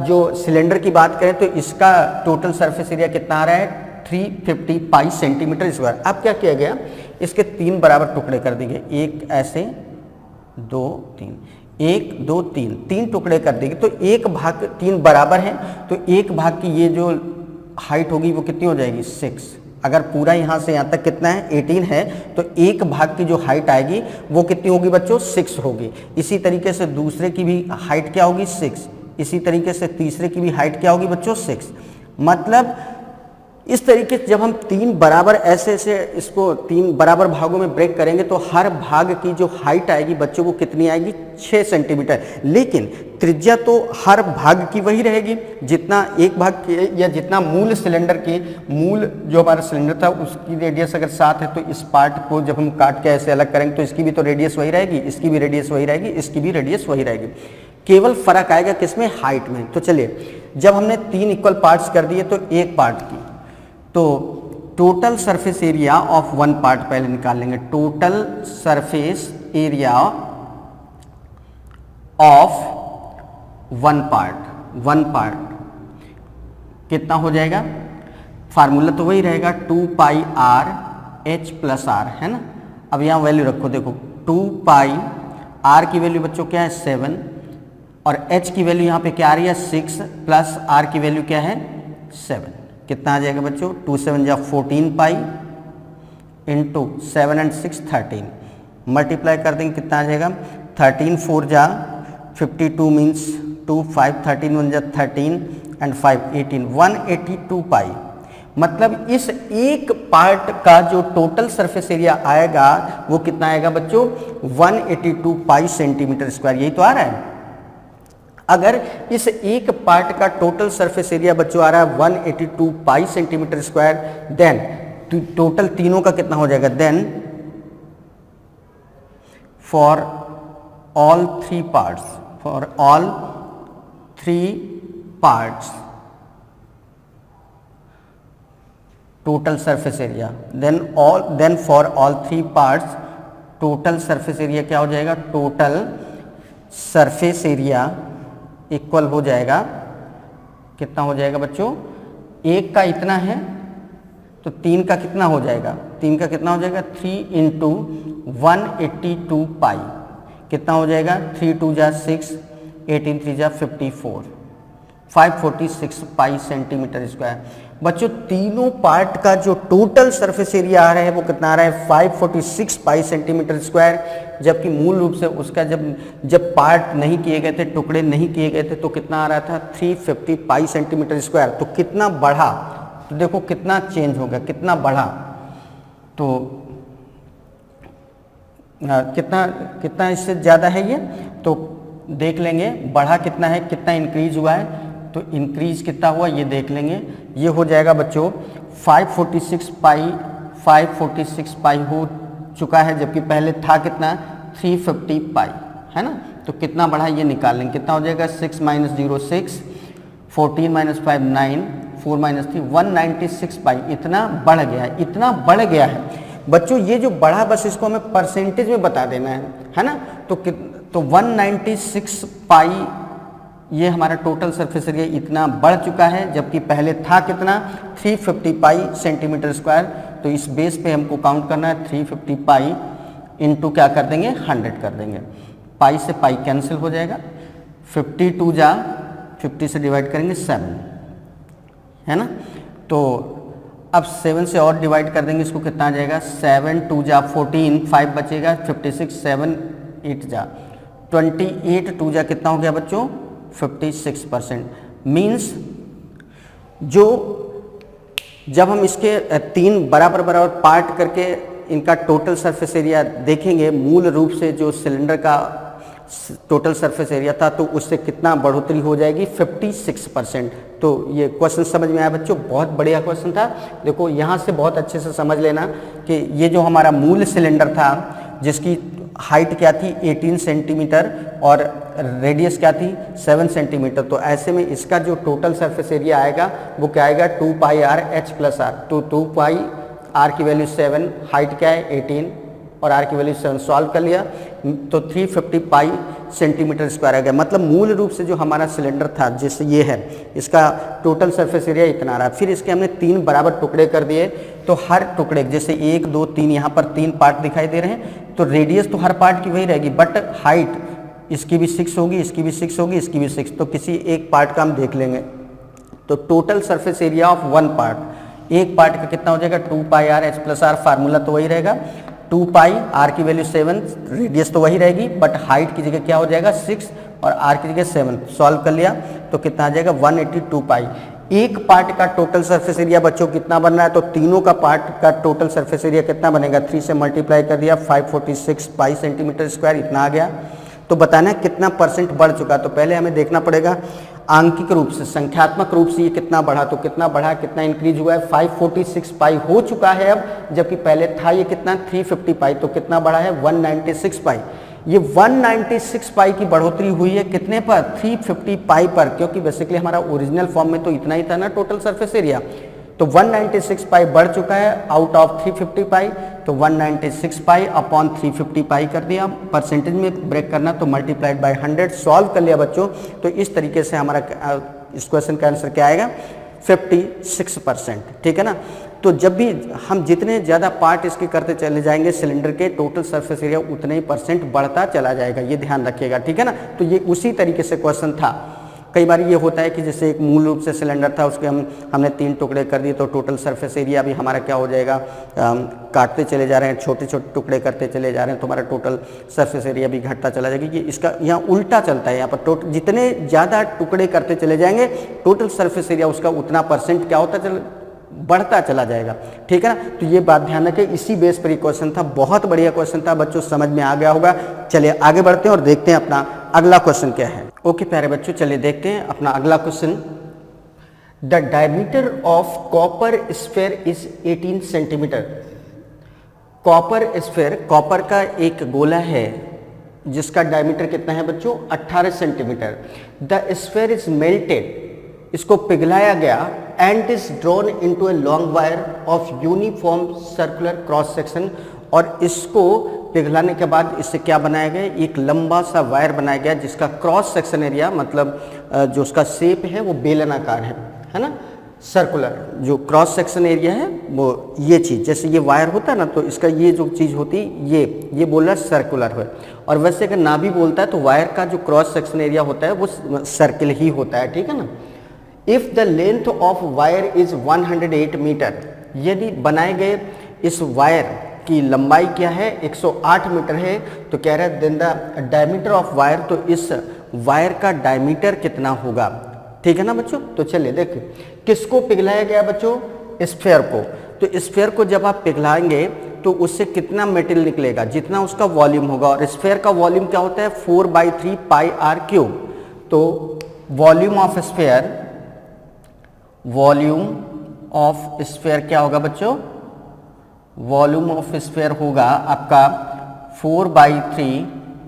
जो सिलेंडर की बात करें तो इसका टोटल सरफेस एरिया कितना आ रहा है 350 पाई सेंटीमीटर स्क्वायर. अब क्या किया गया, इसके 3 बराबर टुकड़े कर दिए गए, एक ऐसे 2 3, 1 2 3, 3 टुकड़े कर देंगे तो 1 भाग 3 बराबर हैं तो 1 भाग की ये जो हाइट होगी वो कितनी हो जाएगी 6. अगर पूरा यहाँ से यहाँ तक कितना है 18 है तो 1 भाग की जो हाइट आएगी वो कितनी होगी बच्चों 6 होगी. इसी तरीके से दूसरे की भी हाइट क्या होगी 6. इसी तरीके से तीसरे की भी हाइट क्या होगी बच्चों 6. मतलब इस तरीके से जब हम 3 बराबर ऐसे इसको 3 बराबर भागों में ब्रेक करेंगे तो हर भाग की जो हाइट आएगी बच्चों को कितनी आएगी 6 सेंटीमीटर. लेकिन त्रिज्या तो हर भाग की वही रहेगी जितना एक भाग के या जितना मूल सिलेंडर के मूल जो हमारा सिलेंडर था उसकी रेडियस अगर 7 है तो इस पार्ट को जब हम काट के ऐसे अलग करेंगे तो इसकी भी तो रेडियस वही रहेगी, इसकी भी रेडियस वही रहेगी, इसकी भी रेडियस वही रहेगी. केवल फर्क आएगा किसमें हाइट में. तो चलिए जब हमने 3 इक्वल पार्ट्स कर दिए तो एक पार्ट की तो total surface area of one part पहले निकाल लेंगे. Total surface area of one part कितना हो जाएगा, फार्मूला तो वही रहेगा 2 pi R H plus are है ना. अब यहाँ वैल्यू रखो, देखो 2 पाई आर की वैल्यू बच्चों क्या है 7 और एच की वैल्यू यहाँ पे क्या आ रही है 6 प्लस आर की वैल्यू क्या है 7. कितना आ जाएगा बच्चों 2 7 जा 14 पाई इंटू 7 एंड 6 13. मल्टीप्लाई कर देंगे कितना आ जाएगा 13 4 जा 52 मीन्स 2 5 13 1 जा 13 एंड 5 18 182 पाई. मतलब इस एक पार्ट का जो टोटल सरफेस एरिया आएगा वो कितना आएगा बच्चों 182 पाई सेंटीमीटर स्क्वायर. यही तो आ रहा है. अगर इस एक पार्ट का टोटल सरफेस एरिया बच्चों आ रहा है 182 pi centimetre square, then total तीनों का कितना हो जाएगा, then for all three parts total surface area, then for all three parts total surface area क्या हो जाएगा, टोटल सरफेस एरिया इक्वल हो जाएगा, कितना हो जाएगा बच्चों, एक का इतना है तो तीन का कितना हो जाएगा, तीन का कितना हो जाएगा 3 इंटू 182 पाई, कितना हो जाएगा 3 2 जा 6, 18 3 जा 54, 546 पाई सेंटीमीटर स्क्वायर। बच्चों तीनों पार्ट का जो टोटल सरफेस एरिया आ रहा है वो कितना आ रहा है 546 पाई सेंटीमीटर स्क्वायर, जबकि मूल रूप से उसका जब पार्ट नहीं किए गए थे, टुकड़े नहीं किए गए थे, तो कितना आ रहा था 350 पाई सेंटीमीटर स्क्वायर। तो कितना बढ़ा, तो देखो कितना चेंज हो गया, कितना बढ़ा, तो कितना इससे ज़्यादा है ये, तो देख लेंगे बढ़ा कितना है, कितना इंक्रीज हुआ है, तो इंक्रीज कितना हुआ ये देख लेंगे। ये हो जाएगा बच्चों 546 पाई हो चुका है, जबकि पहले था कितना 350 पाई, है ना। तो कितना बढ़ा ये निकाल लेंगे, कितना हो जाएगा 6 - 0 6, 14 - 5 9, 4 - 3 196 पाई, इतना बढ़ गया है, इतना बढ़ गया है बच्चों। ये जो बढ़ा बस इसको हमें परसेंटेज में बता देना है ना। तो 196 पाई ये हमारा टोटल सरफेस एरिया इतना बढ़ चुका है, जबकि पहले था कितना 350 पाई सेंटीमीटर स्क्वायर। तो इस बेस पे हमको काउंट करना है 350 पाई इंटू क्या कर देंगे 100 कर देंगे, पाई से पाई कैंसिल हो जाएगा, 52 जा 50 से डिवाइड करेंगे 7, है ना। तो अब 7 से और डिवाइड कर देंगे, इसको कितना आ जाएगा 7 2 जा 14, 5 बचेगा 56, 7 8 जा 28, 2 जा कितना हो गया बच्चों 56%। मीन्स जो जब हम इसके तीन बराबर पार्ट करके इनका टोटल सरफेस एरिया देखेंगे, मूल रूप से जो सिलेंडर का टोटल सरफेस एरिया था तो उससे कितना बढ़ोतरी हो जाएगी 56%। तो ये क्वेश्चन समझ में आया बच्चों, बहुत बढ़िया क्वेश्चन था। देखो यहाँ से बहुत अच्छे से समझ लेना कि ये जो हमारा मूल सिलेंडर था जिसकी हाइट क्या थी 18 सेंटीमीटर और रेडियस क्या थी 7 सेंटीमीटर, तो ऐसे में इसका जो टोटल सरफेस एरिया आएगा वो क्या आएगा 2 pi R H plus are. तो 2 पाई आर की वैल्यू 7, हाइट क्या है 18 और आर की वैल्यू 7, सॉल्व कर लिया तो 350 पाई सेंटीमीटर स्क्वायर आ गया। मतलब मूल रूप से जो हमारा सिलेंडर था जैसे ये है, इसका टोटल सरफेस एरिया इतना रहा। फिर इसके हमने 3 बराबर टुकड़े कर दिए, तो हर टुकड़े जैसे 1 2 3 यहाँ पर 3 पार्ट दिखाई दे रहे हैं, तो रेडियस तो हर पार्ट की वही रहेगी, बट हाइट इसकी भी 6 होगी, इसकी भी 6 होगी, इसकी भी 6, तो किसी एक पार्ट का हम देख लेंगे। तो total surface area of one part, एक पार्ट का कितना हो जाएगा 2 pi R H plus R, formula तो वही रहेगा 2 पाई, आर की वैल्यू 7, रेडियस तो वही रहेगी बट हाइट की जगह क्या हो जाएगा 6 और आर की जगह 7, सॉल्व कर लिया तो कितना आ जाएगा 182 पाई। एक पार्ट का टोटल सरफेस एरिया बच्चों कितना बन रहा है, तो तीनों का पार्ट का टोटल सरफेस एरिया कितना बनेगा, 3 से मल्टीप्लाई कर दिया 546 पाई सेंटीमीटर स्क्वायर, इतना आ गया। तो बताना है कितना परसेंट बढ़ चुका, तो पहले हमें देखना पड़ेगा आंकिक रूप से, संख्यात्मक रूप से ये कितना बढ़ा, तो कितना बढ़ा, कितना इंक्रीज हुआ है 546 पाई हो चुका है अब, जबकि पहले था ये कितना 350 पाई, तो कितना बढ़ा है 196 पाई। ये 196 पाई की बढ़ोतरी हुई है कितने पर 350 पाई पर, क्योंकि बेसिकली हमारा ओरिजिनल फॉर्म में तो इतना ही था ना टोटल सरफेस एरिया, तो 196 पाई बढ़ चुका है आउट ऑफ 350 पाई, तो 196 पाई अपॉन 350 पाई कर दिया। परसेंटेज में ब्रेक करना तो मल्टीप्लाइड बाय 100, सॉल्व कर लिया बच्चों। तो इस तरीके से हमारा इस क्वेश्चन का आंसर क्या आएगा 56%, ठीक है ना। तो जब भी हम जितने ज़्यादा पार्ट इसके करते चले जाएंगे सिलेंडर के, टोटल सरफेस एरिया उतने ही परसेंट बढ़ता चला जाएगा, ये ध्यान रखिएगा, ठीक है ना। तो ये उसी तरीके से क्वेश्चन था। कई बार ये होता है कि जैसे एक मूल रूप से सिलेंडर था उसके हमने 3 टुकड़े कर दिए, तो टोटल सरफेस एरिया भी हमारा क्या हो जाएगा, काटते चले जा रहे हैं, छोटे छोटे टुकड़े करते चले जा रहे हैं, तो हमारा टोटल सरफेस एरिया भी घटता चला जाएगा। ये इसका यहाँ उल्टा चलता है, यहाँ पर जितने ज़्यादा टुकड़े करते चले जाएंगे टोटल सरफेस एरिया उसका उतना परसेंट क्या होता बढ़ता चला जाएगा, ठीक है ना। तो ये बात ध्यान रखें, इसी बेस पर ये क्वेश्चन था, बहुत बढ़िया क्वेश्चन था बच्चों, समझ में आ गया होगा। चलिए आगे बढ़ते हैं और देखते हैं अपना अगला क्वेश्चन क्या है। ओके प्यारे बच्चों, चलिए देखते हैं अपना अगला question. The diameter of copper sphere is 18 centimetre. Copper sphere, copper का एक गोला है जिसका डायमीटर कितना है बच्चों, 18 centimetre. The sphere is melted, इसको पिघलाया गया, and is drawn into a long wire of uniform circular cross section, और इसको पिघलाने के बाद इससे क्या बनाया गया, एक लंबा सा वायर बनाया गया जिसका क्रॉस सेक्शन एरिया, मतलब जो उसका शेप है वो बेलनाकार है ना, सर्कुलर। जो क्रॉस सेक्शन एरिया है वो ये चीज़, जैसे ये वायर होता है ना, तो इसका ये जो चीज़ होती है ये बोल रहा है सर्कुलर है। और वैसे अगर ना भी बोलता है तो वायर का जो क्रॉस सेक्शन एरिया होता है वो सर्किल ही होता है, ठीक है ना। If the length of wire is 108 metre, यदि बनाए गए इस वायर की लंबाई क्या है, 108 मीटर है, तो कह रहा है then the diameter of wire, तो इस वायर का डायमीटर कितना होगा, ठीक है ना बच्चों। तो चलिए देखिए किसको पिघलाया गया बच्चों, स्फेयर को। तो स्फेयर को जब आप पिघलाएंगे तो उससे कितना मेटेरियल निकलेगा, जितना उसका वॉल्यूम होगा, और स्फेयर का वॉल्यूम क्या होता है, 4/3 पाई आर क्यूब। तो volume of sphere, volume of sphere क्या होगा बच्चों, वॉल्यूम ऑफ स्फेयर होगा आपका 4/3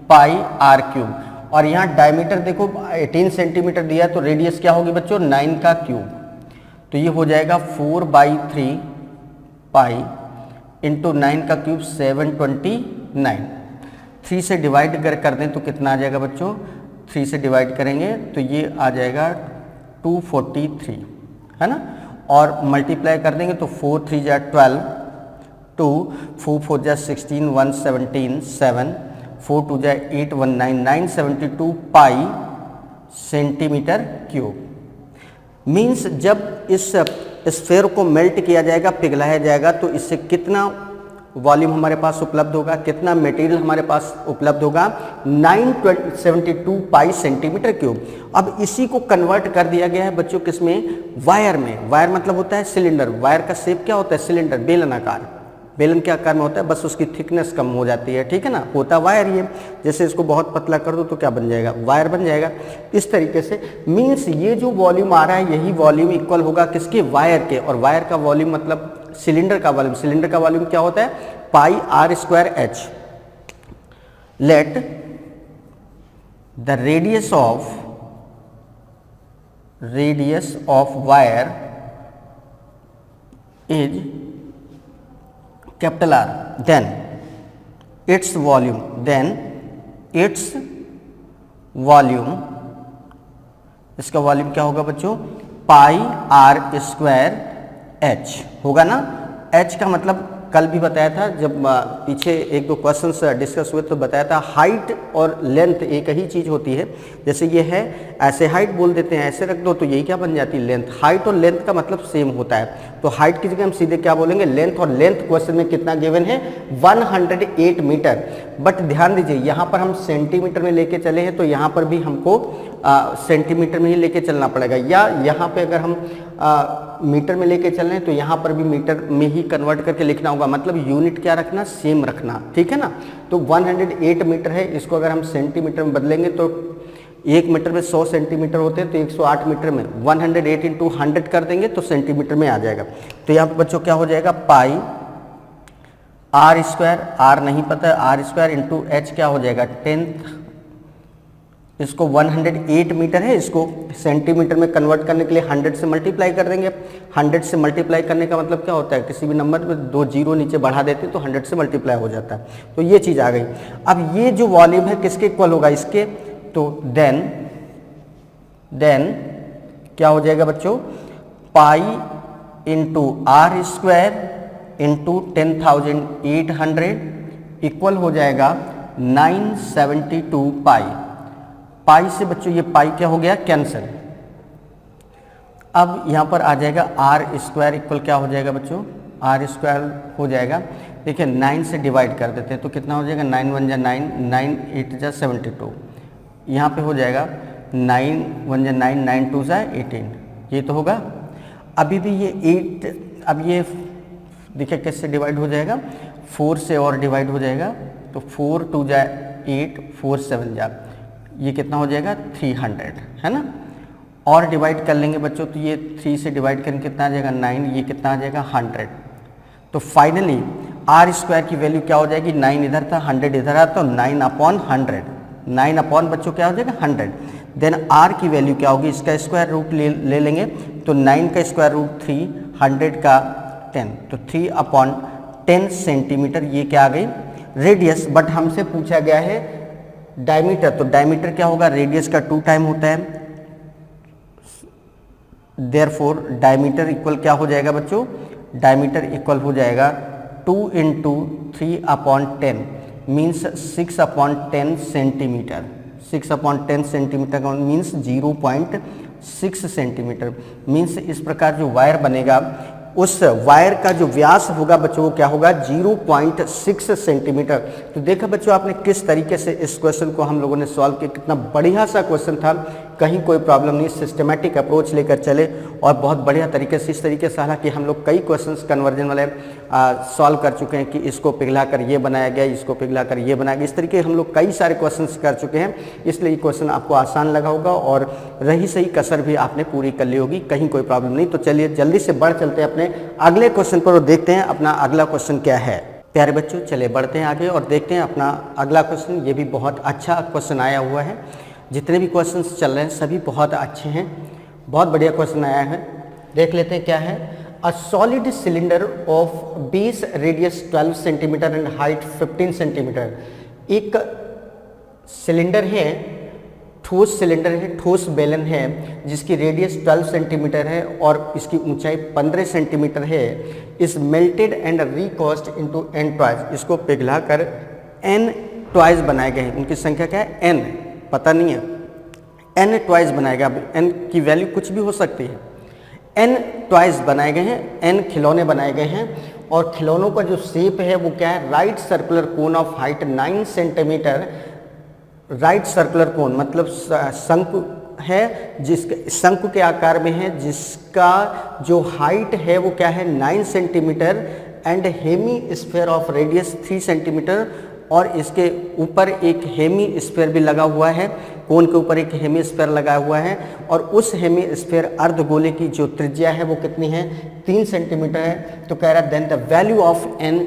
पाई आर क्यूब। और यहाँ डायमीटर देखो 18 सेंटीमीटर दिया, तो रेडियस क्या होगी बच्चों, 9 का क्यूब। तो ये हो जाएगा 4/3 पाई इंटू 9 का क्यूब 729। 3 से डिवाइड कर दें तो कितना आ जाएगा बच्चों, 3 से डिवाइड करेंगे तो ये आ जाएगा 243, है ना। और मल्टीप्लाई कर देंगे तो 4 3 जा 12, 2 4 4 जा 16, 1 17, 7 4 2 जा 8, 1 9, 972 पाई सेंटीमीटर क्यूब। मीन्स जब इस स्फेयर को मेल्ट किया जाएगा, पिघलाया जाएगा, तो इससे कितना वॉल्यूम हमारे पास उपलब्ध होगा, कितना मटेरियल हमारे पास उपलब्ध होगा, 972 पाई सेंटीमीटर क्यूब। अब इसी को कन्वर्ट कर दिया गया है बच्चों किसमें, वायर में। वायर मतलब होता है सिलेंडर, वायर का शेप क्या होता है, सिलेंडर, बेलनाकार। बेलन के आकार में होता है, बस उसकी थिकनेस कम हो जाती है, ठीक है ना, होता वायर ये। जैसे इसको बहुत पतला कर दो तो क्या बन जाएगा, वायर बन जाएगा। इस तरीके से मीन्स ये जो वॉल्यूम आ रहा है यही वॉल्यूम इक्वल होगा किसके, वायर के। और वायर का वॉल्यूम मतलब सिलेंडर का वॉल्यूम, सिलेंडर का वॉल्यूम क्या होता है, pi R square H. Let the radius of wire is capital R, then its volume, इसका वॉल्यूम क्या होगा बच्चों, पाई आर स्क्वायर एच होगा ना। एच का मतलब कल भी बताया था, जब पीछे 1-2 क्वेश्चंस डिस्कस हुए तो बताया था हाइट और लेंथ एक ही चीज़ होती है। जैसे ये है, ऐसे हाइट बोल देते हैं, ऐसे रख दो तो यही क्या बन जाती है, लेंथ। हाइट और लेंथ का मतलब सेम होता है, तो हाइट की जगह हम सीधे क्या बोलेंगे, लेंथ। और लेंथ क्वेश्चन में कितना गिवन है, 108 मीटर। बट ध्यान दीजिए यहाँ पर हम सेंटीमीटर में लेके चले हैं, तो यहाँ पर भी हमको सेंटीमीटर में ही लेके चलना पड़ेगा, या यहाँ पे अगर हम मीटर में लेके चल रहे हैं तो यहाँ पर भी मीटर में ही कन्वर्ट करके लिखना होगा। मतलब यूनिट क्या रखना, सेम रखना, ठीक है ना। तो 108 मीटर है, इसको अगर हम सेंटीमीटर में बदलेंगे तो 1 मीटर में 100 सेंटीमीटर होते हैं, तो 108 मीटर में 108 इंटू 100 कर देंगे तो सेंटीमीटर में आ जाएगा। तो यहाँ पर बच्चों क्या हो जाएगा, पाई आर स्क्वायर, आर नहीं पता है, आर स्क्वायर इंटू एच क्या हो जाएगा, 10th। इसको 108 मीटर है, इसको सेंटीमीटर में कन्वर्ट करने के लिए 100 से मल्टीप्लाई कर देंगे। 100 से मल्टीप्लाई करने का मतलब क्या होता है, किसी भी नंबर में 2 जीरो नीचे बढ़ा देते हैं तो 100 से मल्टीप्लाई हो जाता है। तो ये चीज़ आ गई। अब ये जो वॉल्यूम है किसके इक्वल होगा, इसके। तो देन क्या हो जाएगा बच्चों, pi into r square into 10,800 equal हो जाएगा 972 पाई। पाई से बच्चों ये पाई क्या हो गया, कैंसिल। अब यहाँ पर आ जाएगा आर स्क्वायर इक्वल क्या हो जाएगा बच्चों, आर स्क्वायर हो जाएगा, देखिए 9 से डिवाइड कर देते हैं तो कितना हो जाएगा, 9 1 जा 9, 9 8 जा 72। यहाँ पे हो जाएगा 9 1 जा 9, 9 2 जा 18, ये तो होगा। अभी भी ये 8, अब ये देखिए कैसे डिवाइड हो जाएगा, 4 से और डिवाइड हो जाएगा, तो 4 2 जा 8, 4 7 जा ये कितना हो जाएगा 300, है ना। और डिवाइड कर लेंगे बच्चों, तो ये 3 से डिवाइड करेंगे कितना आ जाएगा 9, ये कितना आ जाएगा 100। तो फाइनली आर स्क्वायर की वैल्यू क्या हो जाएगी, 9 इधर था 100 इधर आ, तो 9/100, 9 अपॉन बच्चों क्या हो जाएगा 100। देन आर की वैल्यू क्या होगी, इसका स्क्वायर रूट ले लेंगे, तो 9 का स्क्वायर रूट 3, 100 का 10, तो 3/10 सेंटीमीटर ये क्या आ गई रेडियस। बट हमसे पूछा गया है डायमीटर, तो डायमीटर क्या होगा, रेडियस का 2 टाइम होता है। देयरफॉर डायमीटर इक्वल क्या हो जाएगा बच्चों, डायमीटर इक्वल हो जाएगा 2 × 3/10 मीन्स 6/10 सेंटीमीटर। 6/10 सेंटीमीटर का मीन्स 0.6 सेंटीमीटर। मीन्स इस प्रकार जो वायर बनेगा उस वायर का जो व्यास होगा बच्चों वो क्या होगा 0.6 सेंटीमीटर। तो देखा बच्चों आपने किस तरीके से इस क्वेश्चन को हम लोगों ने सॉल्व किया, कितना बढ़िया सा क्वेश्चन था, कहीं कोई प्रॉब्लम नहीं, सिस्टमेटिक अप्रोच लेकर चले और बहुत बढ़िया तरीके से, इस तरीके से हालांकि हम लोग कई क्वेश्चंस कन्वर्जन वाले सॉल्व कर चुके हैं कि इसको पिघला कर ये बनाया गया, इसको पिघला कर ये बनाया गया, इस तरीके हम लोग कई सारे क्वेश्चंस कर चुके हैं, इसलिए ये क्वेश्चन आपको आसान लगा होगा और रही सही कसर भी आपने पूरी कर ली होगी, कहीं कोई प्रॉब्लम नहीं। तो चलिए जल्दी से बढ़ चलते हैं अपने अगले क्वेश्चन पर और देखते हैं अपना अगला क्वेश्चन क्या है। प्यारे बच्चों चलिए बढ़ते हैं आगे और देखते हैं अपना अगला क्वेश्चन। ये भी बहुत अच्छा क्वेश्चन आया हुआ है, जितने भी क्वेश्चंस चल रहे हैं सभी बहुत अच्छे हैं, बहुत बढ़िया क्वेश्चन आया है। देख लेते हैं क्या है। A solid cylinder of base radius 12 centimetre and height 15 centimetre. एक सिलेंडर है, ठोस सिलेंडर है, ठोस बेलन है जिसकी रेडियस 12 सेंटीमीटर है और इसकी ऊंचाई 15 सेंटीमीटर है। इस melted and recast into n twice, इसको पिघला कर n ट्वाइस बनाए गए हैं। उनकी संख्या क्या है n, पता नहीं है, n ट्वाइस बनाएगा। अब n की वैल्यू कुछ भी हो सकती है। n ट्वाइस बनाए गए हैं, n खिलौने बनाए गए हैं और खिलौनों का जो शेप है वो क्या है, right circular cone of height 9 centimetre. Right circular cone मतलब शंकु है, जिसके शंकु के आकार में है, जिसका जो हाइट है वो क्या है 9 centimetre and hemisphere of radius 3 centimetre. और इसके ऊपर एक हेमी स्फीयर भी लगा हुआ है, कोन के ऊपर एक हेमी स्फीयर लगा हुआ है और उस हेमी स्फीयर अर्धगोले की जो त्रिज्या है वो कितनी है 3 सेंटीमीटर है। तो कह रहा है then the value of n,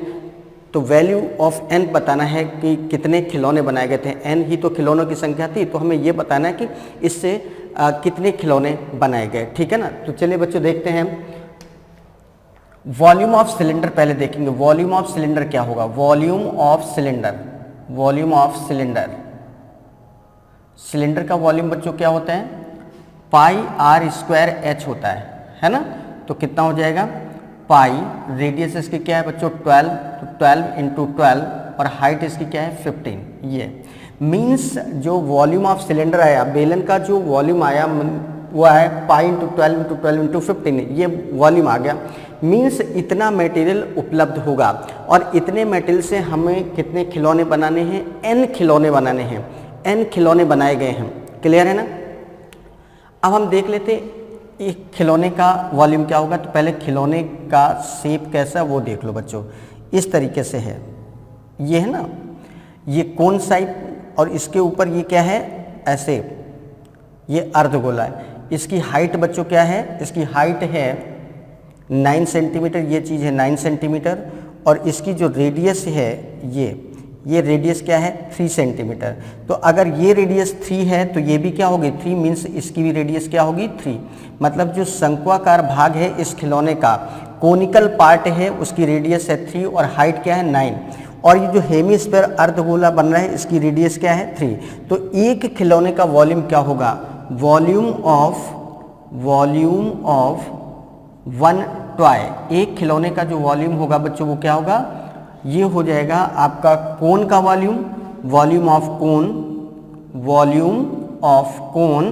तो वैल्यू ऑफ n बताना है कि कितने खिलौने बनाए गए थे। n ही तो खिलौनों की संख्या थी, तो हमें ये बताना है कि इससे कितने खिलौने बनाए गए, ठीक है ना। तो चलिए बच्चों देखते हैं वॉल्यूम ऑफ सिलेंडर, पहले देखेंगे वॉल्यूम ऑफ सिलेंडर क्या होगा। Volume of cylinder, volume of cylinder, cylinder का वॉल्यूम बच्चों क्या होता है πr² होता है ना। तो कितना हो जाएगा पाई, रेडियस इसकी क्या है बच्चों 12, तो 12 × 12 और हाइट इसकी क्या है 15। ये मीन्स जो वॉल्यूम ऑफ सिलेंडर आया, बेलन का जो वॉल्यूम आया वो आया पाई × 12 × 12 × 15, ये वॉल्यूम आ गया। मीन्स इतना मटेरियल उपलब्ध होगा और इतने मटेरियल से हमें कितने खिलौने बनाने हैं, n खिलौने बनाने हैं, n खिलौने बनाए गए हैं। क्लियर है ना। अब हम देख लेते एक खिलौने का वॉल्यूम क्या होगा। तो पहले खिलौने का शेप कैसा वो देख लो बच्चों, इस तरीके से है, ये है ना, ये कोन शाइप और इसके ऊपर ये क्या है ऐसे, ये अर्धगोला है। इसकी हाइट बच्चों क्या है, इसकी हाइट है 9 सेंटीमीटर, ये चीज़ है 9 सेंटीमीटर और इसकी जो रेडियस है ये रेडियस क्या है 3 सेंटीमीटर। तो अगर ये रेडियस 3 है तो ये भी क्या होगी 3, मीन्स इसकी भी रेडियस क्या होगी 3। मतलब जो शंक्वाकार भाग है इस खिलौने का, कोनिकल पार्ट है, उसकी रेडियस है 3 और हाइट क्या है 9। और ये जो हेमिस्फीयर अर्धगोला बन रहा है इसकी रेडियस क्या है 3। तो एक खिलौने का वॉल्यूम क्या होगा, वॉल्यूम ऑफ 1 टॉय, एक खिलौने का जो वॉल्यूम होगा बच्चों वो क्या होगा, ये हो जाएगा आपका कोन का volume, volume of cone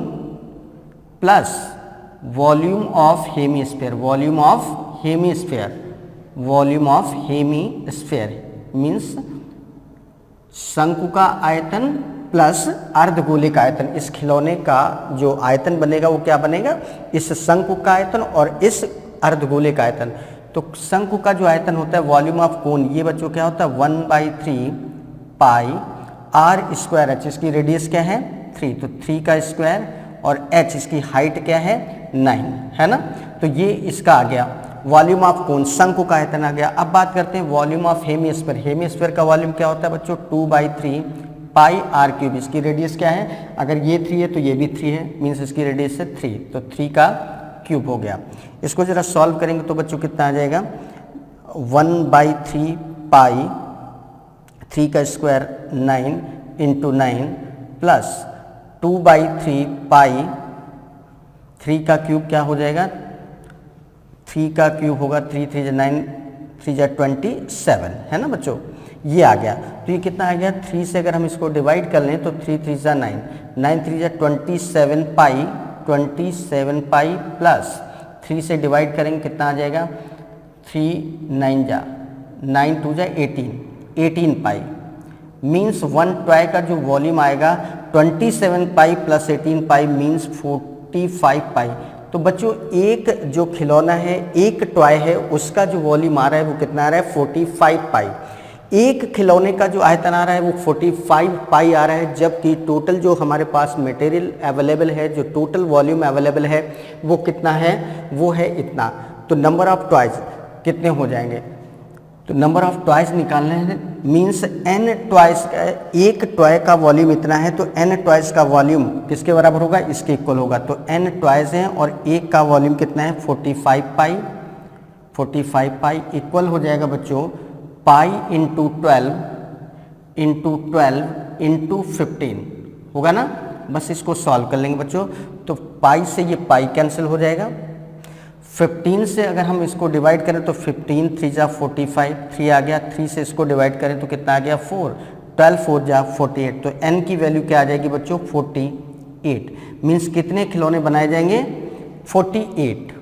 plus volume of hemisphere, volume of hemisphere means शंकु का आयतन प्लस अर्धगोले का आयतन। इस खिलौने का जो आयतन बनेगा वो क्या बनेगा, इस शंकु का आयतन और इस अर्धगोले का आयतन। तो शंकु का जो आयतन होता है वॉल्यूम ऑफ कोन, ये बच्चों क्या होता है 1/3 पाई r²h, इसकी रेडियस क्या है 3, तो 3 का स्क्वायर और h इसकी हाइट क्या है 9 है ना। तो ये इसका आ गया वॉल्यूम ऑफ कोन, शंकु का आयतन आ गया। अब बात करते हैं वॉल्यूम ऑफ हेमिस्फीयर। हेमिस्फीयर का वॉल्यूम क्या होता है बच्चों 2/3 पाई आर क्यूब। इसकी रेडियस क्या है, अगर ये 3 है तो ये भी 3 है, मीन्स इसकी रेडियस है 3, तो 3 का क्यूब हो गया। इसको जरा सॉल्व करेंगे तो बच्चों कितना आ जाएगा 1/3 पाई 3 का स्क्वायर 9 इंटू 9 प्लस 2/3 पाई 3 का क्यूब क्या हो जाएगा, 3 का क्यूब होगा 3 3 9 3 27 है ना बच्चों, ये आ गया। तो ये कितना आ गया 3 से अगर हम इसको डिवाइड कर लें तो 3 3 9 9 3 27 पाई प्लस 3 से डिवाइड करेंगे कितना आ जाएगा 3 9 2 18 पाई, मीन्स 1 टॉय का जो वॉल्यूम आएगा 27 पाई प्लस 18 पाई मीन्स 45 पाई। तो बच्चों एक जो खिलौना है, एक टॉय है, उसका जो वॉल्यूम आ रहा है वो कितना आ रहा है 45 पाई। एक खिलौने का जो आयतन आ रहा है वो 45 पाई आ रहा है, जबकि टोटल जो हमारे पास मटेरियल अवेलेबल है, जो टोटल वॉल्यूम अवेलेबल है वो कितना है, वो है इतना। तो नंबर ऑफ टॉयज कितने हो जाएंगे, तो नंबर ऑफ टॉयज निकालने हैं, मीन्स n टॉयज का, एक टॉय का वॉल्यूम इतना है तो n टॉयज का वॉल्यूम किसके बराबर होगा, इसके इक्वल होगा। तो n टॉयज हैं और एक का वॉल्यूम कितना है 45 पाई इक्वल हो जाएगा बच्चों पाई इंटू 12 इंटू 15 होगा ना। बस इसको सॉल्व कर लेंगे बच्चों, तो पाई से ये पाई कैंसिल हो जाएगा, 15 से अगर हम इसको डिवाइड करें तो 15 3 जा 45, 3 आ गया, 3 से इसको डिवाइड करें तो कितना आ गया 4, 12 4 जा 48, तो n की वैल्यू क्या आ जाएगी बच्चों 48, मीन्स कितने खिलौने बनाए जाएंगे 48,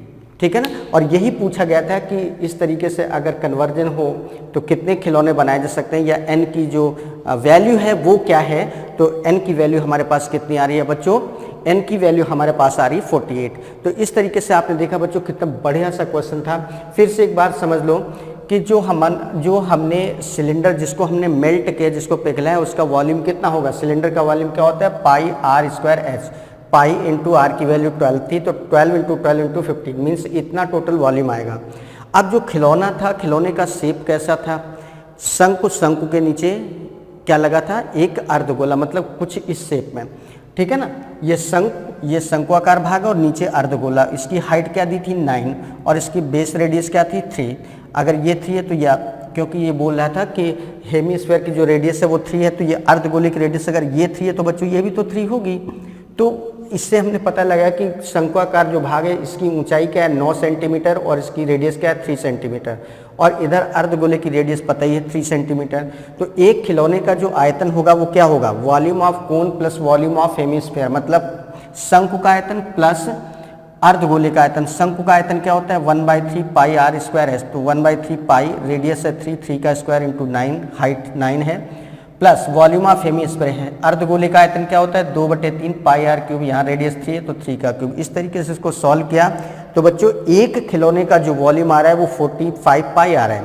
ठीक है ना। और यही पूछा गया था कि इस तरीके से अगर कन्वर्जन हो तो कितने खिलौने बनाए जा सकते हैं, या n की जो वैल्यू है वो क्या है। तो n की वैल्यू हमारे पास कितनी आ रही है बच्चों, n की वैल्यू हमारे पास आ रही है 48। तो इस तरीके से आपने देखा बच्चों कितना बढ़िया सा क्वेश्चन था। फिर से एक बार समझ लो कि जो हमने सिलेंडर जिसको हमने मेल्ट किया, जिसको पिघलाया, उसका वॉल्यूम कितना होगा, सिलेंडर का वॉल्यूम क्या होता है pi R square H, pi into R की वैल्यू 12 थी, तो 12 इंटू 15 मीन्स इतना टोटल वॉल्यूम आएगा। अब जो खिलौना था, खिलौने का शेप कैसा था, शंकु के नीचे क्या लगा था, एक अर्धगोला, मतलब कुछ इस शेप में, ठीक है ना। ये शंकुआकार भाग और नीचे अर्धगोला, इसकी हाइट क्या दी थी 9 और इसकी बेस रेडियस क्या थी 3। अगर ये 3 है तो या क्योंकि ये बोल रहा था कि हेमिस्फीयर की जो रेडियस है वो 3 है, तो ये अर्धगोले की रेडियस अगर ये 3 है तो बच्चों ये भी तो 3 होगी। तो इससे हमने पता लगा कि शंकुआकार जो भाग है इसकी ऊंचाई क्या है 9 सेंटीमीटर और इसकी रेडियस क्या है 3 सेंटीमीटर, और इधर अर्धगोले की रेडियस पता ही है 3 सेंटीमीटर। तो एक खिलौने का जो आयतन होगा वो क्या होगा, volume of cone plus volume of hemisphere, मतलब शंकु का आयतन प्लस अर्धगोले का आयतन। शंकु का आयतन क्या होता है 1/3 पाई आर स्क्वायर है, तो 1/3 पाई, रेडियस है 3 का स्क्वायर इंटू 9, हाइट 9 है, प्लस वॉल्यूम ऑफ हेमिस्फीयर है। अर्धगोले का आयतन क्या होता है 2/3 पाई आर क्यूब, यहाँ रेडियस 3 है तो 3 का क्यूब। इस तरीके से इसको सॉल्व किया तो बच्चों एक खिलौने का जो वॉल्यूम आ रहा है वो 45 पाई आ रहा है,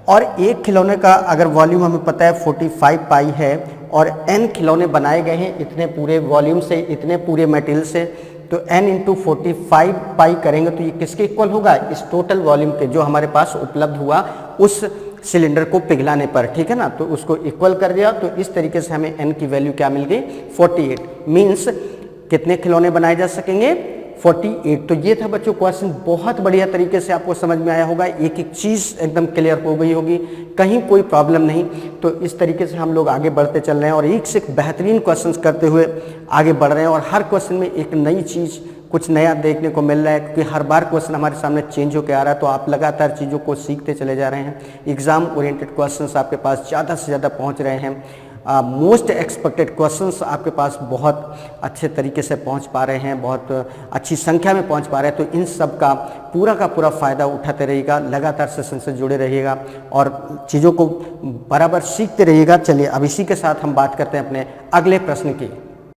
और एक खिलौने का अगर वॉल्यूम हमें पता है 45 पाई है और n खिलौने बनाए गए हैं इतने पूरे वॉल्यूम से, इतने पूरे मटेरियल से, तो n इंटू 45 पाई करेंगे तो ये किसके इक्वल होगा, इस टोटल वॉल्यूम के जो हमारे पास उपलब्ध हुआ उस सिलेंडर को पिघलाने पर, ठीक है ना। तो उसको इक्वल कर दिया, तो इस तरीके से हमें n की वैल्यू क्या मिल गई 48, मीन्स कितने खिलौने बनाए जा सकेंगे 48। तो ये था बच्चों क्वेश्चन, बहुत बढ़िया तरीके से आपको समझ में आया होगा, एक एक चीज़ एकदम क्लियर हो गई होगी, कहीं कोई प्रॉब्लम नहीं। तो इस तरीके से हम लोग आगे बढ़ते चल रहे हैं और एक से एक बेहतरीन क्वेश्चंस करते हुए आगे बढ़ रहे हैं, और हर क्वेश्चन में एक नई चीज़, कुछ नया देखने को मिल रहा है, क्योंकि हर बार क्वेश्चन हमारे सामने चेंज होकर आ रहा है। तो आप लगातार चीज़ों को सीखते चले जा रहे हैं, एग्ज़ाम ओरिएंटेड क्वेश्चंस आपके पास ज़्यादा से ज़्यादा पहुँच रहे हैं, मोस्ट एक्सपेक्टेड क्वेश्चंस आपके पास बहुत अच्छे तरीके से पहुंच पा रहे हैं, बहुत अच्छी संख्या में पहुंच पा रहे हैं। तो इन सब का पूरा फ़ायदा उठाते रहिएगा, लगातार सेशन से जुड़े रहिएगा और चीज़ों को बराबर सीखते रहिएगा। चलिए अब इसी के साथ हम बात करते हैं अपने अगले प्रश्न की।